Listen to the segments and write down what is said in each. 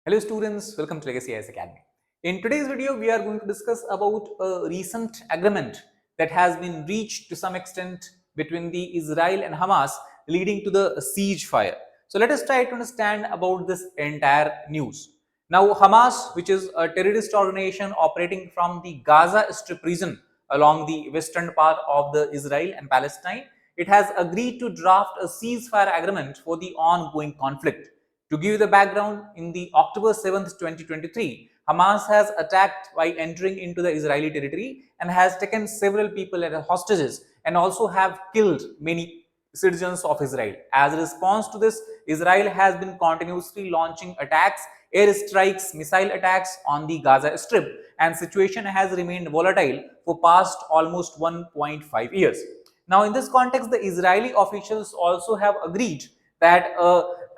Hello students, welcome to Legacy IAS Academy. In today's video, we are going to discuss about a recent agreement that has been reached to some extent between the Israel and Hamas, leading to the ceasefire. So let us try to understand about this entire news. Now Hamas, which is a terrorist organization operating from the Gaza Strip region along the western part of the Israel and Palestine, it has agreed to draft a ceasefire agreement for the ongoing conflict. To give you the background, in the October 7th, 2023, Hamas has attacked by entering into the Israeli territory and has taken several people as hostages and also have killed many citizens of Israel. As a response to this, Israel has been continuously launching attacks, airstrikes, missile attacks on the Gaza Strip, and situation has remained volatile for past almost 1.5 years. Now, in this context, the Israeli officials also have agreed that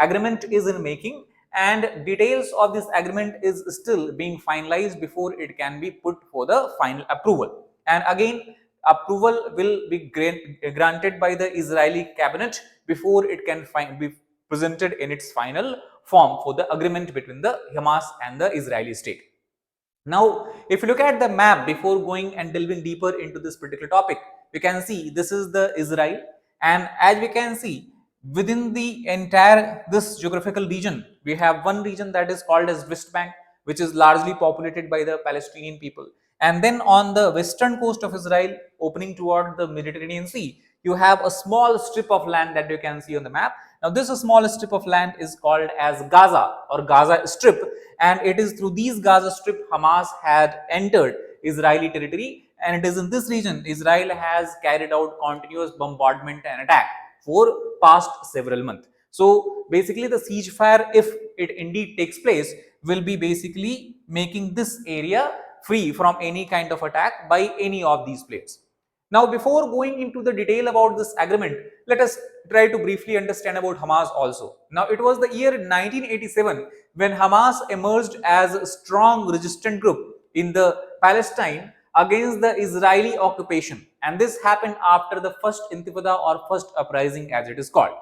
agreement is in making and details of this agreement is still being finalized before it can be put for the final approval. And again, approval will be granted by the Israeli cabinet before it can be presented in its final form for the agreement between the Hamas and the Israeli state. Now, if you look at the map before going and delving deeper into this particular topic, we can see this is the Israel, and as we can see, within the entire this geographical region, we have one region that is called as West Bank, which is largely populated by the Palestinian people. And then on the western coast of Israel, opening toward the Mediterranean Sea, you have a small strip of land that you can see on the map. Now, this small strip of land is called as Gaza or Gaza Strip, and it is through these Gaza Strip Hamas had entered Israeli territory, and it is in this region Israel has carried out continuous bombardment and attack for past several months. So basically the ceasefire, if it indeed takes place, will be basically making this area free from any kind of attack by any of these players. Now, before going into the detail about this agreement, let us try to briefly understand about Hamas also. Now, it was the year 1987 when Hamas emerged as a strong resistant group in the Palestine against the Israeli occupation, and this happened after the first intifada or first uprising as it is called.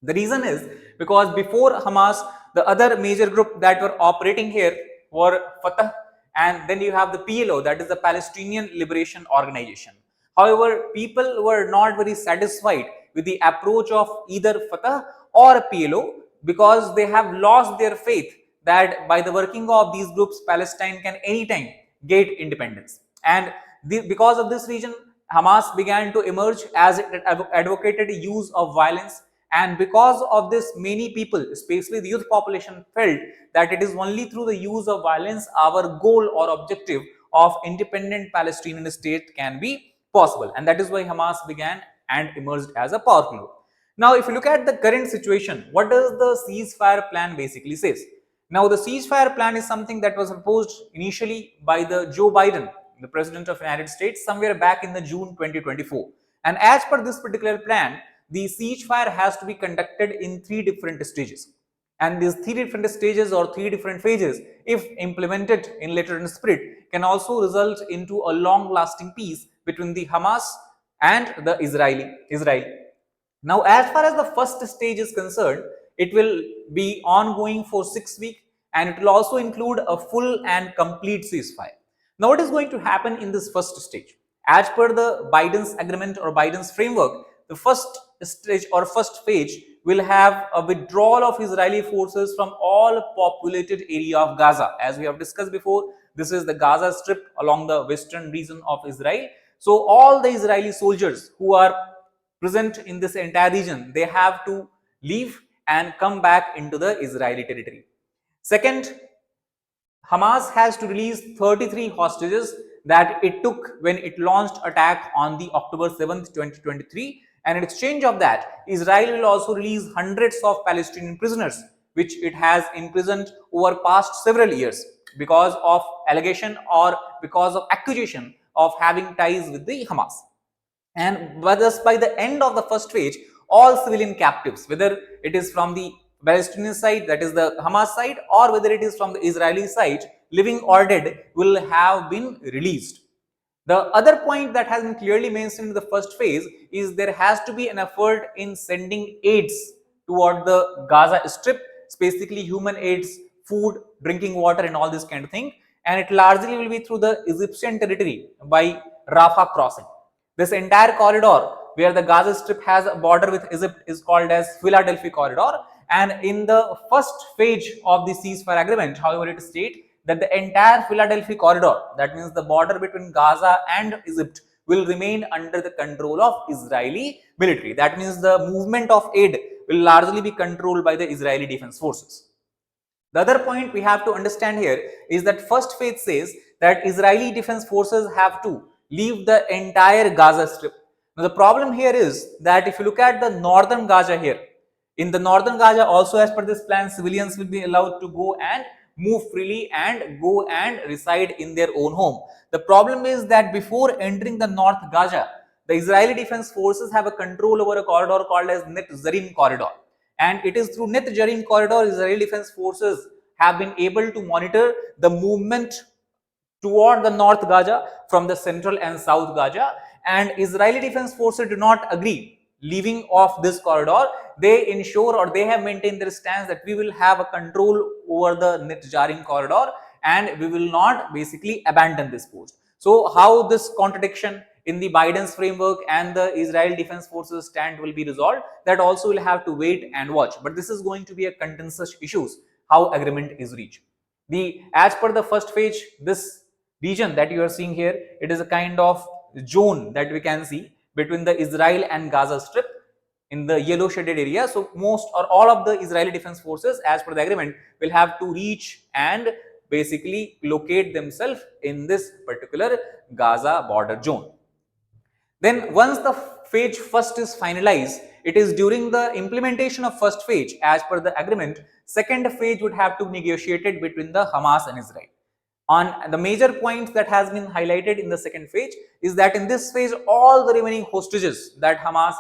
The reason is because before Hamas, the other major group that were operating here were Fatah, and then you have the PLO, that is the Palestinian Liberation Organization. However, people were not very satisfied with the approach of either Fatah or PLO because they have lost their faith that by the working of these groups, Palestine can anytime get independence. And because of this reason, Hamas began to emerge as it advocated use of violence, and because of this, many people, especially the youth population, felt that it is only through the use of violence our goal or objective of independent Palestinian state can be possible, and that is why Hamas began and emerged as a powerful group. Now, if you look at the current situation, what does the ceasefire plan basically says? Now, the ceasefire plan is something that was proposed initially by the Joe Biden, the President of the United States, somewhere back in the June 2024. And as per this particular plan, the ceasefire has to be conducted in 3 different stages. And these 3 different stages or 3 different phases, if implemented in letter and spirit, can also result into a long-lasting peace between the Hamas and the Israel. Now, as far as the first stage is concerned, it will be ongoing for 6 weeks, and it will also include a full and complete ceasefire. Now, what is going to happen in this first stage? As per the Biden's agreement or Biden's framework, the first stage or first phase will have a withdrawal of Israeli forces from all populated area of Gaza. As we have discussed before, this is the Gaza Strip along the western region of Israel. So all the Israeli soldiers who are present in this entire region, they have to leave and come back into the Israeli territory. Second, Hamas has to release 33 hostages that it took when it launched attack on the October 7th, 2023. And in exchange of that, Israel will also release hundreds of Palestinian prisoners, which it has imprisoned over past several years because of allegation or because of accusation of having ties with the Hamas. And thus, by the end of the first phase, all civilian captives, whether it is from the Palestinian side, that is the Hamas side, or whether it is from the Israeli side, living or dead, will have been released. The other point that has been clearly mentioned in the first phase is there has to be an effort in sending aids toward the Gaza Strip, specifically human aids, food, drinking water and all this kind of thing. And it largely will be through the Egyptian territory by Rafah crossing. This entire corridor where the Gaza Strip has a border with Egypt is called as Philadelphia Corridor. And in the first phase of the ceasefire agreement, however, it states that the entire Philadelphia Corridor, that means the border between Gaza and Egypt, will remain under the control of Israeli military. That means the movement of aid will largely be controlled by the Israeli Defense Forces. The other point we have to understand here is that first phase says that Israeli Defense Forces have to leave the entire Gaza Strip. Now the problem here is that if you look at the northern Gaza here, in the northern Gaza also as per this plan, civilians will be allowed to go and move freely and go and reside in their own home. The problem is that before entering the North Gaza, the Israeli Defense Forces have a control over a corridor called as Net-Zarim Corridor. And it is through Net-Zarim Corridor, Israeli Defense Forces have been able to monitor the movement toward the North Gaza from the Central and South Gaza. And Israeli Defense Forces do not agree leaving off this corridor. They ensure, or they have maintained their stance, that we will have a control over the Net-Zarim Corridor and we will not basically abandon this post. So how this contradiction in the Biden's framework and the Israel Defense Forces stand will be resolved, that also will have to wait and watch. But this is going to be a contentious issues, how agreement is reached. As per the first phase, this region that you are seeing here, it is a kind of zone that we can see between the Israel and Gaza Strip in the yellow shaded area. So most or all of the Israeli Defense Forces, as per the agreement, will have to reach and basically locate themselves in this particular Gaza border zone. Then once the phase first is finalized, it is during the implementation of first phase, as per the agreement, second phase would have to be negotiated between the Hamas and Israel. On the major point that has been highlighted in the second phase is that in this phase, all the remaining hostages that Hamas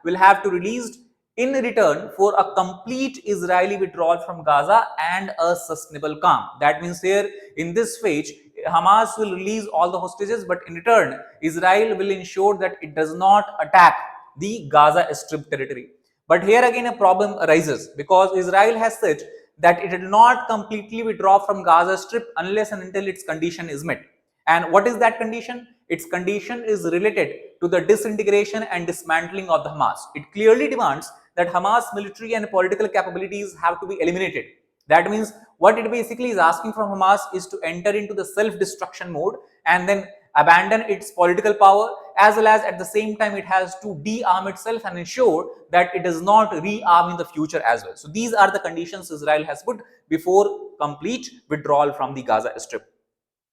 will have to released in return for a complete Israeli withdrawal from Gaza and a sustainable calm. That means here in this phase, Hamas will release all the hostages, but in return, Israel will ensure that it does not attack the Gaza Strip territory. But here again a problem arises, because Israel has said that it will not completely withdraw from Gaza Strip unless and until its condition is met. And what is that condition? Its condition is related to the disintegration and dismantling of the Hamas. It clearly demands that Hamas military and political capabilities have to be eliminated. That means what it basically is asking from Hamas is to enter into the self-destruction mode and then abandon its political power, as well as at the same time it has to de-arm itself and ensure that it does not re-arm in the future as well. So these are the conditions Israel has put before complete withdrawal from the Gaza Strip.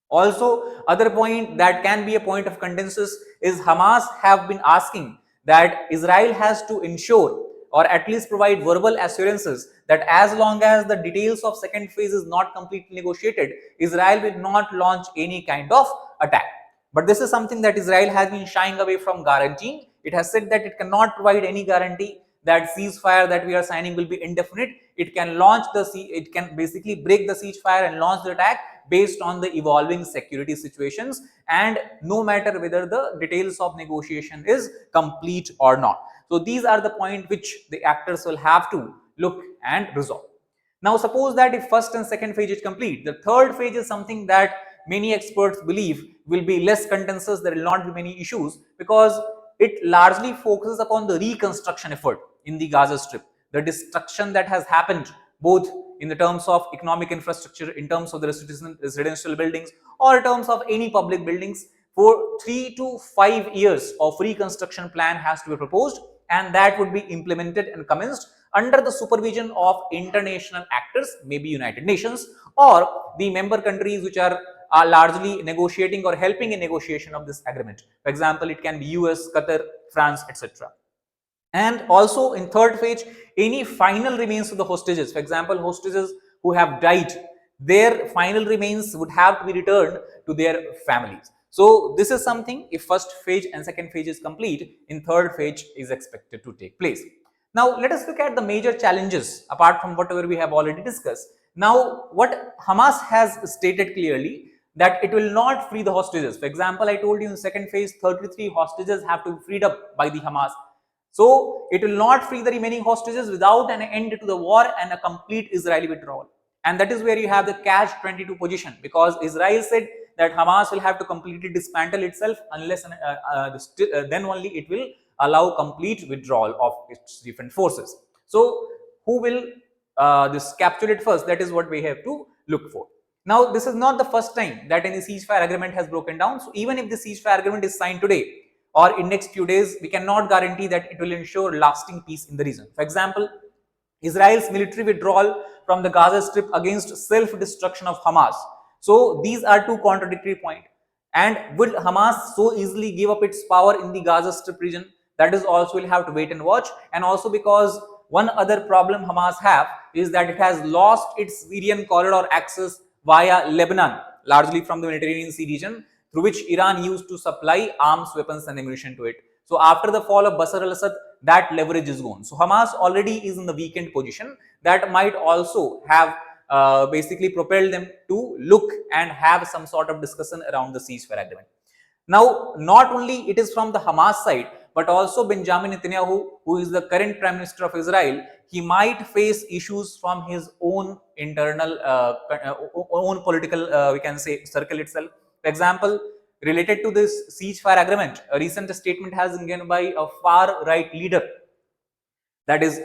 Also, other point that can be a point of consensus is Hamas have been asking that Israel has to ensure or at least provide verbal assurances that as long as the details of second phase is not completely negotiated, Israel will not launch any kind of attack. But this is something that Israel has been shying away from guaranteeing. It has said that it cannot provide any guarantee that ceasefire that we are signing will be indefinite. It can it can basically break the ceasefire and launch the attack based on the evolving security situations, and no matter whether the details of negotiation is complete or not. So these are the points which the actors will have to look and resolve. Now suppose that if first and second phase is complete, the third phase is something that many experts believe will be less contentious, there will not be many issues, because it largely focuses upon the reconstruction effort in the Gaza Strip. The destruction that has happened both in the terms of economic infrastructure, in terms of the residential buildings, or in terms of any public buildings, for 3 to 5 years of reconstruction plan has to be proposed, and that would be implemented and commenced under the supervision of international actors, maybe United Nations or the member countries which are largely negotiating or helping in negotiation of this agreement. For example, it can be US, Qatar, France, etc. And also in third phase, any final remains of the hostages, for example, hostages who have died, their final remains would have to be returned to their families. So this is something, if first phase and second phase is complete, in third phase is expected to take place. Now let us look at the major challenges apart from whatever we have already discussed. Now what Hamas has stated clearly, that it will not free the hostages. For example, I told you in second phase 33 hostages have to be freed up by the Hamas. So it will not free the remaining hostages without an end to the war and a complete Israeli withdrawal. And that is where you have the catch-22 position, because Israel said that Hamas will have to completely dismantle itself unless then only it will allow complete withdrawal of its different forces. So who will this capture it first? That is what we have to look for. Now, this is not the first time that any ceasefire agreement has broken down. So even if the ceasefire agreement is signed today or in next few days, we cannot guarantee that it will ensure lasting peace in the region. For example, Israel's military withdrawal from the Gaza Strip against self-destruction of Hamas. So these are two contradictory points. And will Hamas so easily give up its power in the Gaza Strip region? That is also we'll have to wait and watch. And also because one other problem Hamas have is that it has lost its Syrian corridor access via Lebanon, largely from the Mediterranean Sea region, through which Iran used to supply arms, weapons and ammunition to it. So after the fall of Bashar al-Assad, that leverage is gone. So Hamas already is in the weakened position. That might also have basically propelled them to look and have some sort of discussion around the ceasefire agreement. Now, not only it is from the Hamas side, but also Benjamin Netanyahu, who is the current Prime Minister of Israel, he might face issues from his own internal, own political, we can say, circle itself. For example, related to this ceasefire agreement, a recent statement has been given by a far-right leader, that is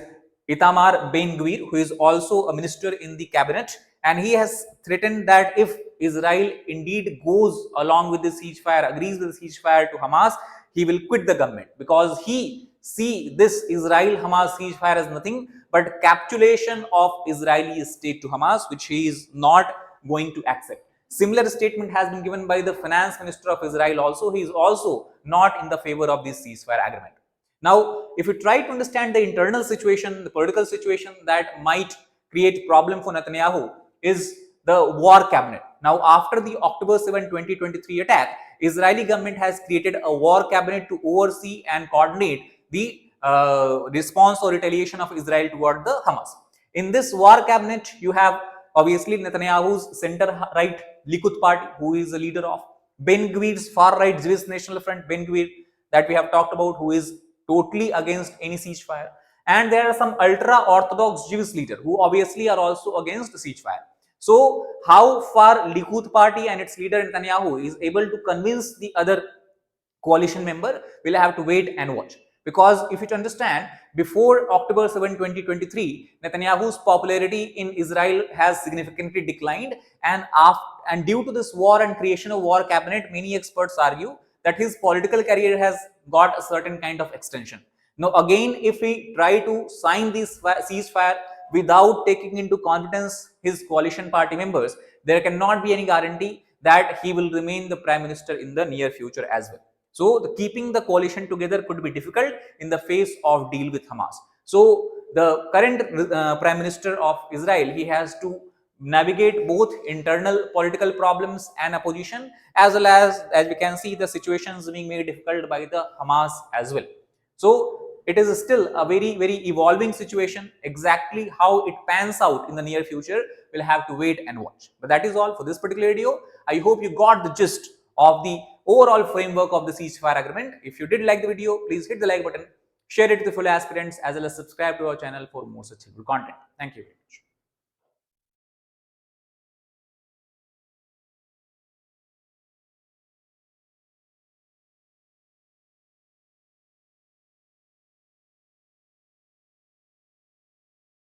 Itamar Ben-Gvir, who is also a minister in the cabinet, and he has threatened that if Israel indeed goes along with the ceasefire, agrees with the ceasefire to Hamas, he will quit the government, because he see this Israel-Hamas ceasefire as nothing but capitulation of Israeli state to Hamas, which he is not going to accept. Similar statement has been given by the finance minister of Israel also. He is also not in the favor of this ceasefire agreement. Now, if you try to understand the internal situation, the political situation that might create problem for Netanyahu is the war cabinet. Now, after the October 7, 2023 attack, Israeli government has created a war cabinet to oversee and coordinate the response or retaliation of Israel toward the Hamas. In this war cabinet, you have obviously Netanyahu's center-right Likud party, who is the leader of Ben-Gvir's far-right Jewish National Front, Ben-Gvir, that we have talked about, who is totally against any ceasefire. And there are some ultra-Orthodox Jewish leaders who obviously are also against the ceasefire. So, how far Likud party and its leader Netanyahu is able to convince the other coalition member, we'll have to wait and watch. Because if you understand, before October 7, 2023, Netanyahu's popularity in Israel has significantly declined, and due to this war and creation of war cabinet, many experts argue that his political career has got a certain kind of extension. Now again, if we try to sign this ceasefire without taking into confidence his coalition party members, there cannot be any guarantee that he will remain the prime minister in the near future as well. So keeping the coalition together could be difficult in the face of deal with Hamas. So the current prime minister of Israel, he has to navigate both internal political problems and opposition, as well as we can see, the situations being made difficult by the Hamas as well. So it is still a very, very evolving situation. Exactly how it pans out in the near future, we'll have to wait and watch. But that is all for this particular video. I hope you got the gist of the overall framework of the ceasefire agreement. If you did like the video, please hit the like button, share it to the full aspirants, as well as subscribe to our channel for more such helpful content. Thank you very much.